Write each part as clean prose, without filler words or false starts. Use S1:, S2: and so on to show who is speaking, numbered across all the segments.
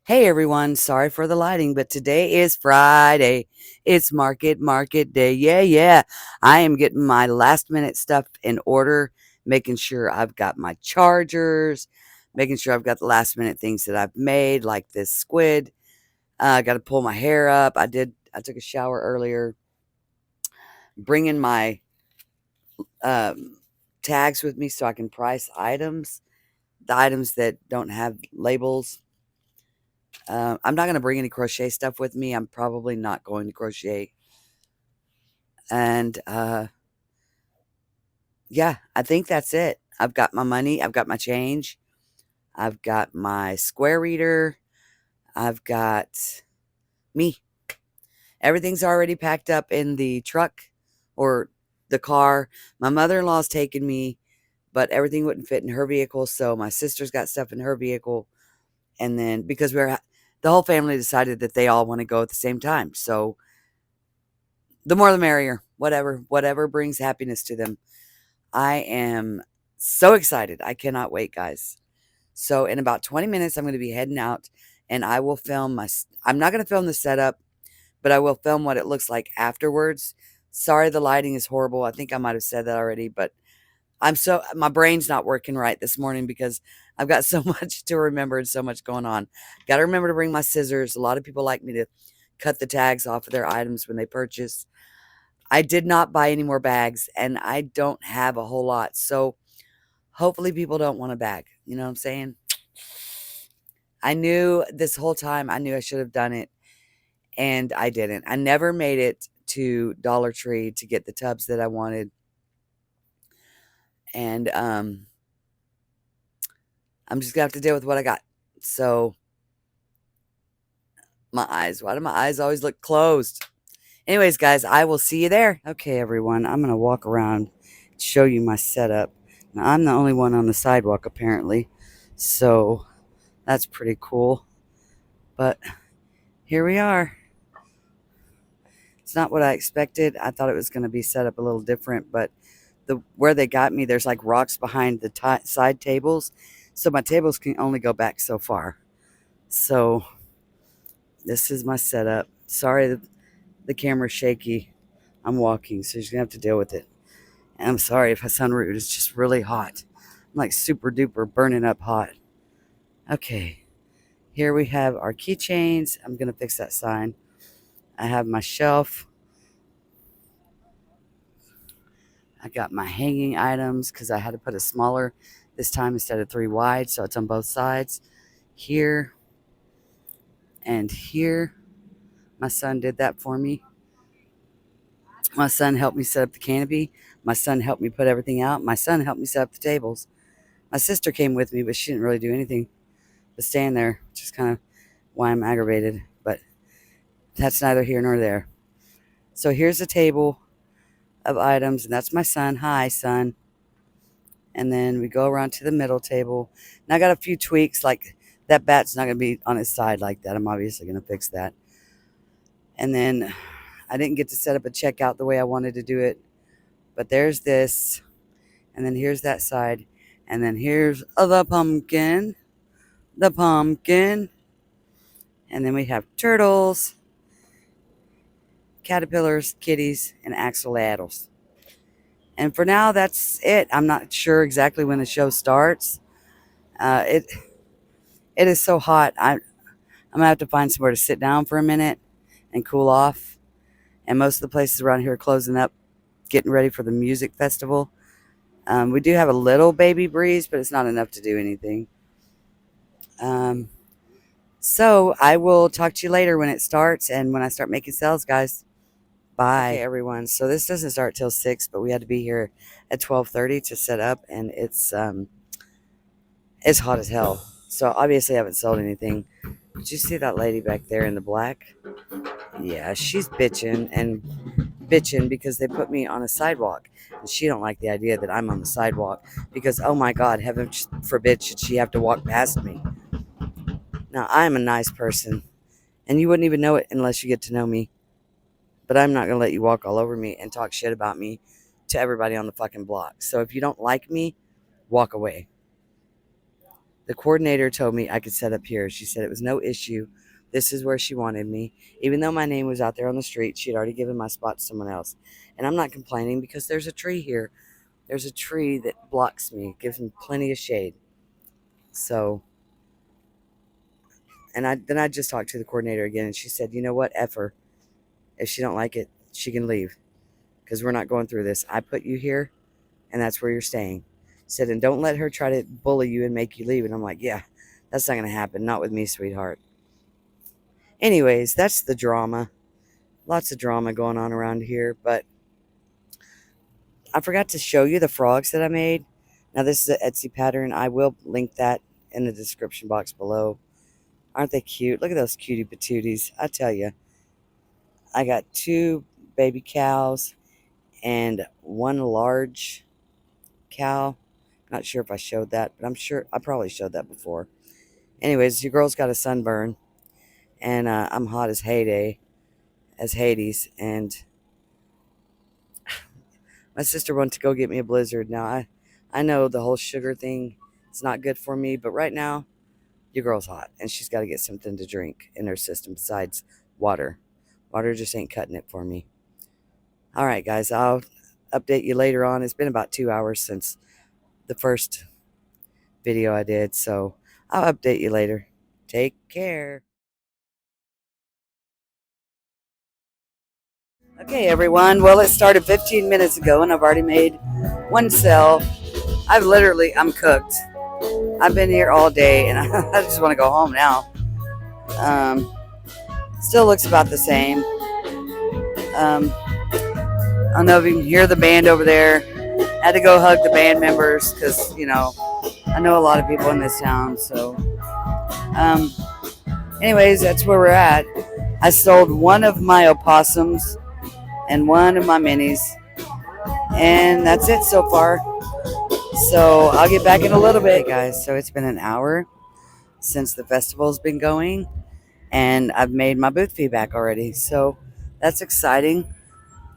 S1: Hey everyone, sorry for the lighting, but today is Friday. It's market day. Yeah. I am getting my last minute stuff in order, making sure I've got my chargers, making sure I've got the last minute things that I've made, like this squid. I got to pull my hair up. I took a shower earlier, bringing my tags with me so I can price items, the items that don't have labels. I'm not going to bring any crochet stuff with me. I'm probably not going to crochet. And yeah, I think that's it. I've got my money. I've got my change. I've got my square reader. I've got me. Everything's already packed up in the truck or the car. My mother in law's taken me, but everything wouldn't fit in her vehicle. So my sister's got stuff in her vehicle. And then because the whole family decided that they all want to go at the same time. So the more the merrier. Whatever brings happiness to them. I am so excited. I cannot wait, guys. So in about 20 minutes, I'm going to be heading out and I will film I'm not going to film the setup, but I will film what it looks like afterwards. Sorry, the lighting is horrible. I think I might have said that already, but my brain's not working right this morning because I've got so much to remember and so much going on. Got to remember to bring my scissors. A lot of people like me to cut the tags off of their items when they purchase. I did not buy any more bags and I don't have a whole lot. So hopefully people don't want a bag. You know what I'm saying? I knew this whole time, I knew I should have done it and I didn't. I never made it to Dollar Tree to get the tubs that I wanted. And I'm just gonna have to deal with what I got. So why do my eyes always look closed? Anyways, guys, I will see you there. Okay, everyone, I'm gonna walk around, show you my setup. Now, I'm the only one on the sidewalk apparently, so that's pretty cool. But here we are. It's not what I expected. I thought it was going to be set up a little different, but where they got me, there's like rocks behind the side tables, so my tables can only go back so far. So this is my setup. Sorry that the camera's shaky. I'm walking, so you're gonna have to deal with it. And I'm sorry if I sound rude. It's just really hot. I'm like super duper burning up hot. Okay, here we have our keychains. I'm gonna fix that sign. I have my shelf. I got my hanging items because I had to put it smaller this time instead of 3 wide, so it's on both sides. Here and here. My son did that for me. My son helped me set up the canopy. My son helped me put everything out. My son helped me set up the tables. My sister came with me, but she didn't really do anything but stand there, which is kind of why I'm aggravated. But that's neither here nor there. So here's a table of items, and that's my son. Hi, son. And then we go around to the middle table. And I got a few tweaks, like that bat's not going to be on its side like that. I'm obviously going to fix that. And then I didn't get to set up a checkout the way I wanted to do it. But there's this. And then here's that side. And then here's the pumpkin. The pumpkin. And then we have turtles, caterpillars, kitties, and axolotls. And for now, that's it. I'm not sure exactly when the show starts. It is so hot. I'm going to have to find somewhere to sit down for a minute and cool off. And most of the places around here are closing up, getting ready for the music festival. We do have a little baby breeze, but it's not enough to do anything. So I will talk to you later when it starts and when I start making sales, guys. Bye. Okay, everyone. So this doesn't start till 6, but we had to be here at 12:30 to set up, and it's hot as hell. So obviously I haven't sold anything. Did you see that lady back there in the black? Yeah, she's bitching because they put me on a sidewalk. And she don't like the idea that I'm on the sidewalk because, oh my God, heaven forbid should she have to walk past me. Now, I'm a nice person, and you wouldn't even know it unless you get to know me. But I'm not going to let you walk all over me and talk shit about me to everybody on the fucking block. So if you don't like me, walk away. The coordinator told me I could set up here. She said it was no issue. This is where she wanted me. Even though my name was out there on the street, she had already given my spot to someone else. And I'm not complaining because there's a tree here. There's a tree that blocks me, gives me plenty of shade. So, and then I just talked to the coordinator again, and she said, you know what, F her. If she don't like it, she can leave because we're not going through this. I put you here, and that's where you're staying. Said, and don't let her try to bully you and make you leave. And I'm like, yeah, that's not going to happen. Not with me, sweetheart. Anyways, that's the drama. Lots of drama going on around here, but I forgot to show you the frogs that I made. Now, this is an Etsy pattern. I will link that in the description box below. Aren't they cute? Look at those cutie patooties. I tell you, I got 2 baby cows and 1 large cow. Not sure if I showed that, but I'm sure I probably showed that before. Anyways, your girl's got a sunburn, and I'm hot as Hades, and my sister went to go get me a blizzard. Now, I know the whole sugar thing is not good for me, but right now, your girl's hot, and she's got to get something to drink in her system besides water. Water just ain't cutting it for me. All right, guys, I'll update you later on. It's been about 2 hours since the first video I did, so I'll update you later. Take care. Okay, everyone. Well, it started 15 minutes ago, and I've already made 1 cell. I'm cooked. I've been here all day, and I just want to go home now. Still looks about the same. I don't know if you can hear the band over there. Had to go hug the band members because, I know a lot of people in this town. So, anyways, that's where we're at. I sold 1 of my opossums and 1 of my minis. And that's it so far. So I'll get back in a little bit, guys. So it's been an hour since the festival's been going. And I've made my booth feedback already. So that's exciting.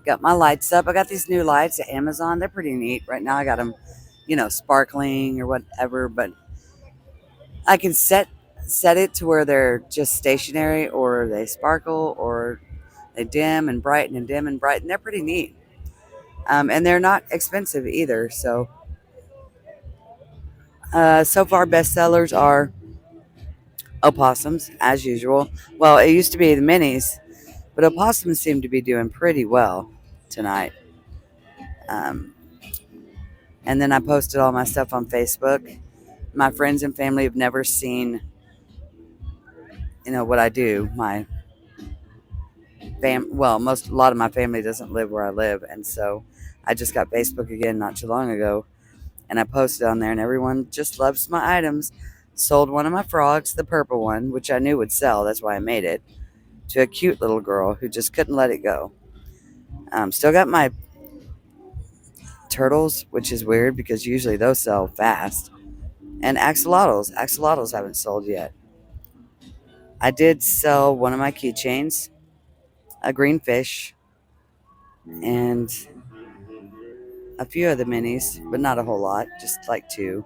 S1: Got my lights up. I got these new lights at Amazon. They're pretty neat. Right now I got them, sparkling or whatever. But I can set it to where they're just stationary, or they sparkle, or they dim and brighten and dim and brighten. They're pretty neat. And they're not expensive either. So far bestsellers are opossums, as usual. Well, it used to be the minis, but opossums seem to be doing pretty well tonight. And then I posted all my stuff on Facebook. My friends and family have never seen, what I do. A lot of my family doesn't live where I live, and so I just got Facebook again not too long ago, and I posted on there, and everyone just loves my items. Sold 1 of my frogs, the purple one, which I knew would sell. That's why I made it, to a cute little girl who just couldn't let it go. Still got my turtles, which is weird because usually those sell fast. And axolotls. Axolotls haven't sold yet. I did sell 1 of my keychains, a green fish, and a few of the minis, but not a whole lot, just like 2.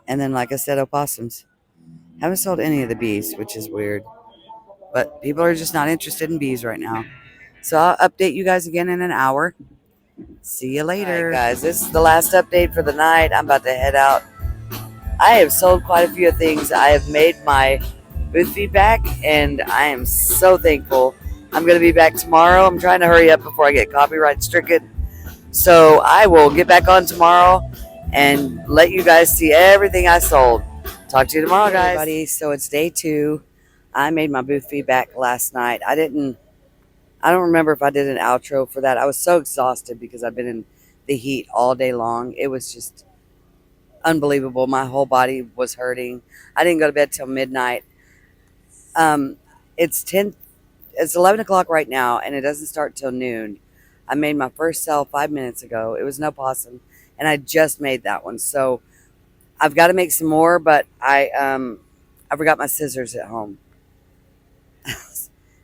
S1: And then, like I said, opossums. Haven't sold any of the bees, which is weird. But people are just not interested in bees right now. So I'll update you guys again in an hour. See you later. All right, guys, this is the last update for the night. I'm about to head out. I have sold quite a few things. I have made my booth feedback, and I am so thankful. I'm going to be back tomorrow. I'm trying to hurry up before I get copyright stricken. So I will get back on tomorrow and let you guys see everything I sold. Talk to you tomorrow, guys. Everybody. So it's day 2. I made my booth feedback last night. I don't remember if I did an outro for that. I was so exhausted because I've been in the heat all day long. It was just unbelievable. My whole body was hurting. I didn't go to bed till midnight. It's 11 o'clock right now, and it doesn't start till noon. I made my first sell 5 minutes ago. It was an opossum, and I just made that one. So I've got to make some more, but I forgot my scissors at home.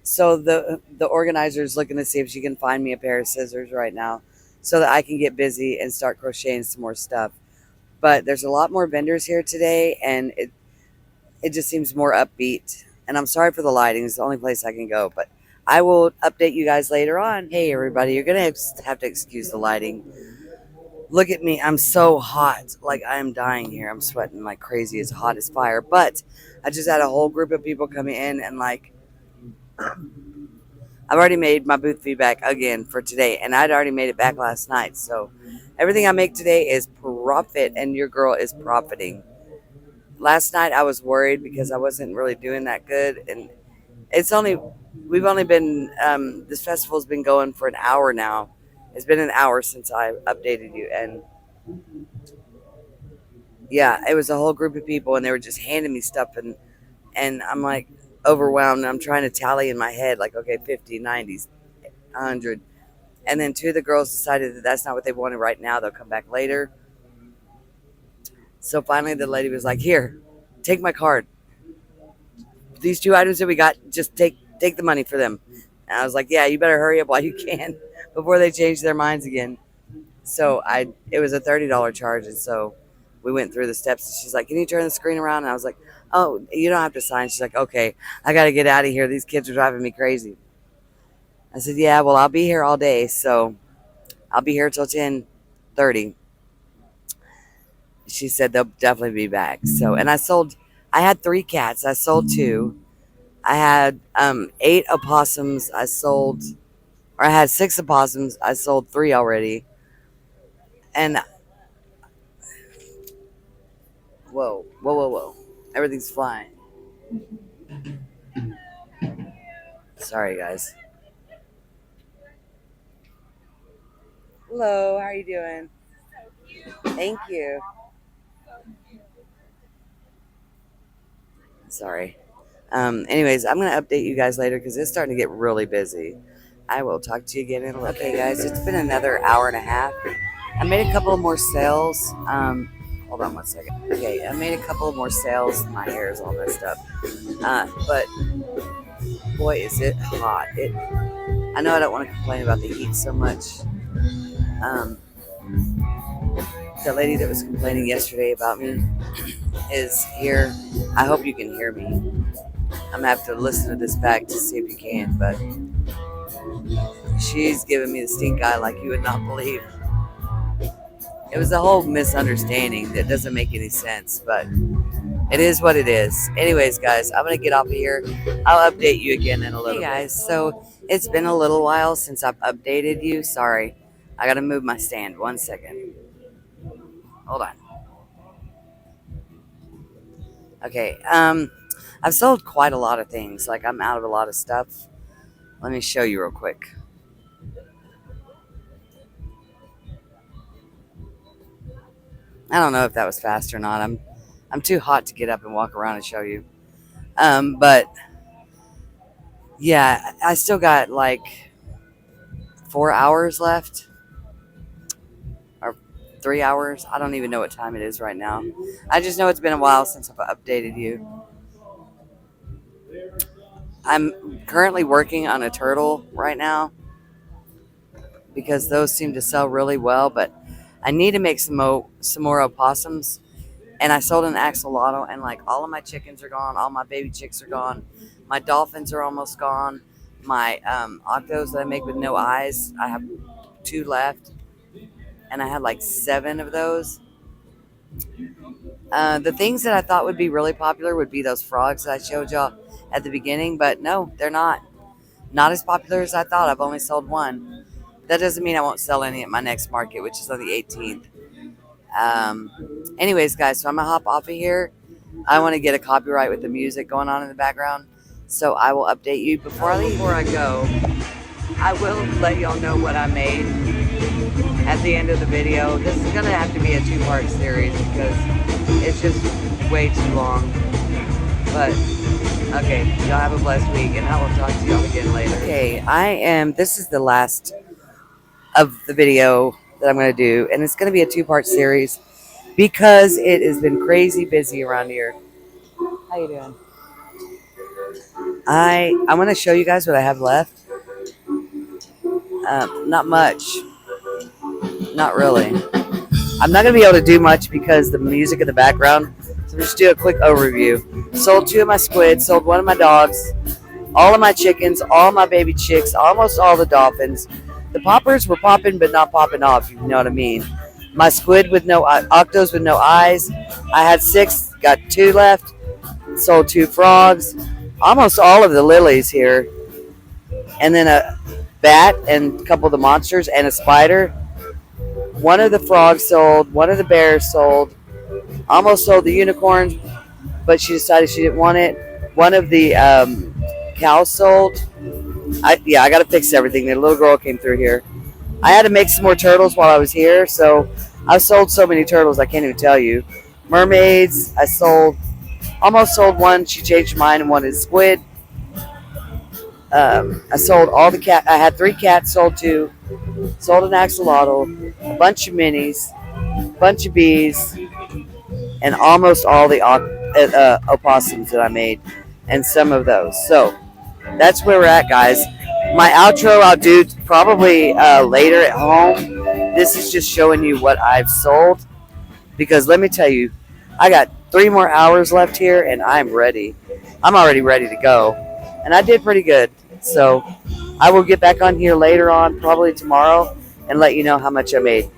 S1: So the organizer is looking to see if she can find me a pair of scissors right now so that I can get busy and start crocheting some more stuff. But there's a lot more vendors here today, and it just seems more upbeat. And I'm sorry for the lighting. It's the only place I can go, but I will update you guys later on. Hey, everybody, you're going to have to excuse the lighting. Look at me. I'm so hot. Like, I'm dying here. I'm sweating like crazy. It's hot as fire. But I just had a whole group of people coming in, and like, I've already made my booth feedback again for today, and I'd already made it back last night. So everything I make today is profit, and your girl is profiting. Last night I was worried because I wasn't really doing that good, and we've only been this festival's been going for an hour now. It's been an hour since I updated you, and yeah, it was a whole group of people, and they were just handing me stuff, and I'm like overwhelmed, and I'm trying to tally in my head like, okay, 50, 90, 100. And then two of the girls decided that that's not what they wanted right now. They'll come back later. So finally the lady was like, here, take my card. These two items that we got, just take the money for them. And I was like, yeah, you better hurry up while you can before they change their minds again. So it was a $30 charge. And so we went through the steps, and she's like, can you turn the screen around? And I was like, oh, you don't have to sign. She's like, okay, I got to get out of here. These kids are driving me crazy. I said, yeah, well, I'll be here all day. So I'll be here till 10:30. She said they'll definitely be back. So, and I had 3 cats. I sold 2. I had 8 opossums. I had 6 opossums. I sold 3 already. And whoa, whoa, whoa, whoa. Everything's flying. Sorry, guys. Hello, how are you doing? Thank you. Sorry. Anyways, I'm going to update you guys later because it's starting to get really busy. I will talk to you again in a little bit. Okay, guys, it's been another hour and a half. I made a couple of more sales. Hold on one second. Okay, I made a couple of more sales. My hair is all messed up. But boy, is it hot. I know I don't want to complain about the heat so much. The lady that was complaining yesterday about me is here. I hope you can hear me. I'm gonna have to listen to this back to see if you can, but she's giving me the stink eye like you would not believe. It was a whole misunderstanding that doesn't make any sense, but it is what it is. Anyways, guys, I'm gonna get off of here. I'll update you again in a little bit. Hey guys, so it's been a little while since I've updated you. Sorry, I gotta move my stand. 1 second. Hold on. Okay, I've sold quite a lot of things. Like, I'm out of a lot of stuff. Let me show you real quick. I don't know if that was fast or not. I'm too hot to get up and walk around and show you. But yeah, I still got like 4 hours left, or 3 hours. I don't even know what time it is right now. I just know it's been a while since I've updated you. I'm currently working on a turtle right now because those seem to sell really well, but I need to make some more opossums. And I sold an axolotl, and like all of my chickens are gone, all my baby chicks are gone, my dolphins are almost gone, my octos that I make with no eyes, I have 2 left, and I had like 7 of those. The things that I thought would be really popular would be those frogs that I showed y'all at the beginning, but no, they're not as popular as I thought. I've only sold 1. That doesn't mean I won't sell any at my next market, which is on the 18th. Anyways, guys, so I'm gonna hop off of here. I want to get a copyright with the music going on in the background, so I will update you before I leave. Before I go, I will let y'all know what I made at the end of the video. This is gonna have to be a 2-part series because it's just way too long. But okay, y'all have a blessed week, and I will talk to y'all again later. Okay, this is the last of the video that I'm going to do, and it's going to be a 2-part series because it has been crazy busy around here. How you doing? I'm going to show you guys what I have left. Not much. Not really. I'm not going to be able to do much because the music in the background. So I'm just do a quick overview. Sold 2 of my squids, sold 1 of my dogs, all of my chickens, all my baby chicks, almost all the dolphins. The poppers were popping but not popping off, if you know what I mean. My squid with no octos with no eyes. I had 6, got 2 left. Sold 2 frogs, almost all of the lilies here, and then a bat and a couple of the monsters and a spider. One of the frogs sold, one of the bears sold, almost sold the unicorn, but she decided she didn't want it. One of the cows sold. I got to fix everything. The little girl came through here. I had to make some more turtles while I was here, so I've sold so many turtles I can't even tell you. Mermaids, I sold, almost sold one. She changed her mind and wanted squid. I sold all the cat. I had 3 cats, sold 2. Sold an axolotl, a bunch of minis, a bunch of bees, and almost all the opossums that I made, and some of those. So that's where we're at, guys. My outro I'll do probably later at home. This is just showing you what I've sold, because let me tell you, I got 3 more hours left here, and I'm ready. I'm already ready to go, and I did pretty good. So I will get back on here later on, probably tomorrow, and let you know how much I made.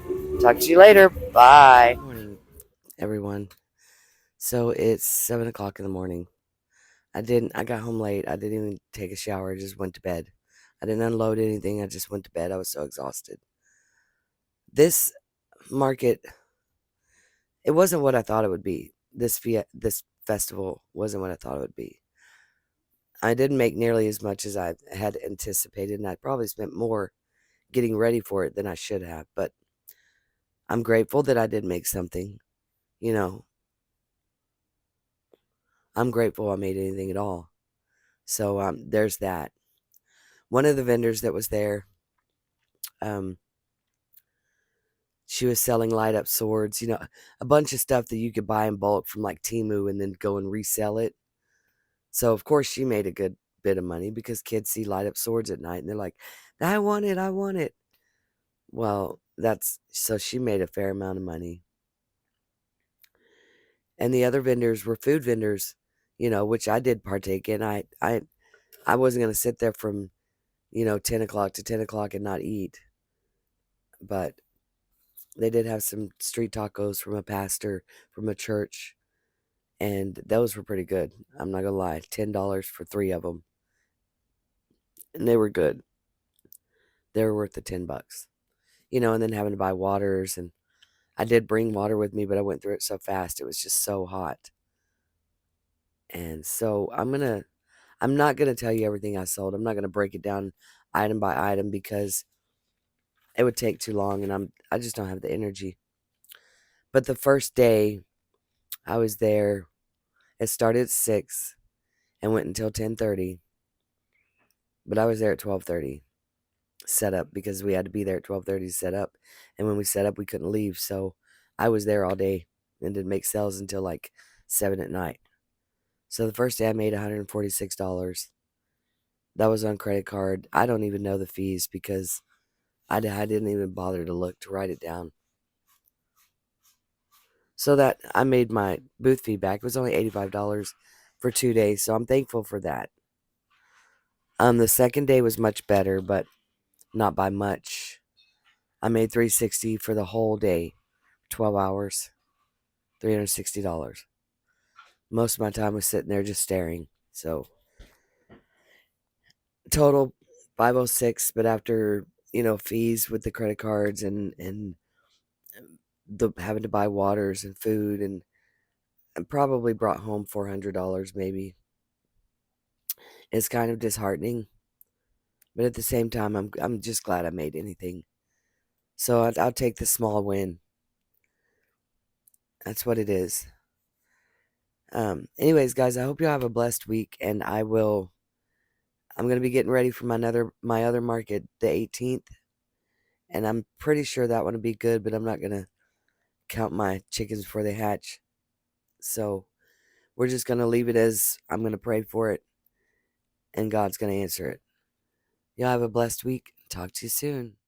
S1: Talk to you later. Bye. Good morning, everyone. So it's 7 o'clock in the morning. I got home late. I didn't even take a shower. I just went to bed. I didn't unload anything. I just went to bed. I was so exhausted. This market, it wasn't what I thought it would be. This festival wasn't what I thought it would be. I didn't make nearly as much as I had anticipated, and I probably spent more getting ready for it than I should have. But I'm grateful that I did make something. You know, I'm grateful I made anything at all. So there's that. One of the vendors that was there, um, she was selling light up swords, a bunch of stuff that you could buy in bulk from like Temu and then go and resell it. So of course she made a good bit of money because kids see light up swords at night and they're like, I want it, I want it. Well, so she made a fair amount of money. And the other vendors were food vendors, which I did partake in. I wasn't going to sit there from 10 o'clock to 10 o'clock and not eat. But they did have some street tacos from a pastor from a church, and those were pretty good. I'm not going to lie. $10 for 3 of them. And they were good. They were worth the $10. And then having to buy waters. And I did bring water with me, but I went through it so fast. It was just so hot. And so I'm not going to tell you everything I sold. I'm not going to break it down item by item because it would take too long, and I just don't have the energy. But the first day I was there, it started at 6 and went until 10:30. But I was there at 12:30 set up because we had to be there at 12:30 to set up. And when we set up, we couldn't leave. So I was there all day and didn't make sales until like 7 at night. So the first day I made $146. That was on credit card. I don't even know the fees because I didn't even bother to look to write it down. So that I made my booth fee back. It was only $85 for 2 days. So I'm thankful for that. The second day was much better, but not by much. I made $360 for the whole day, 12 hours, $360. Most of my time was sitting there just staring. So total 506, but after fees with the credit cards and the having to buy waters and food, and I probably brought home $400 maybe. It's kind of disheartening, but at the same time, I'm just glad I made anything. So I'll take the small win. That's what it is. Anyways, guys, I hope you have a blessed week, and I'm going to be getting ready for my other market, the 18th, and I'm pretty sure that one will be good, but I'm not going to count my chickens before they hatch. So we're just going to leave it as I'm going to pray for it, and God's going to answer it. Y'all have a blessed week. Talk to you soon.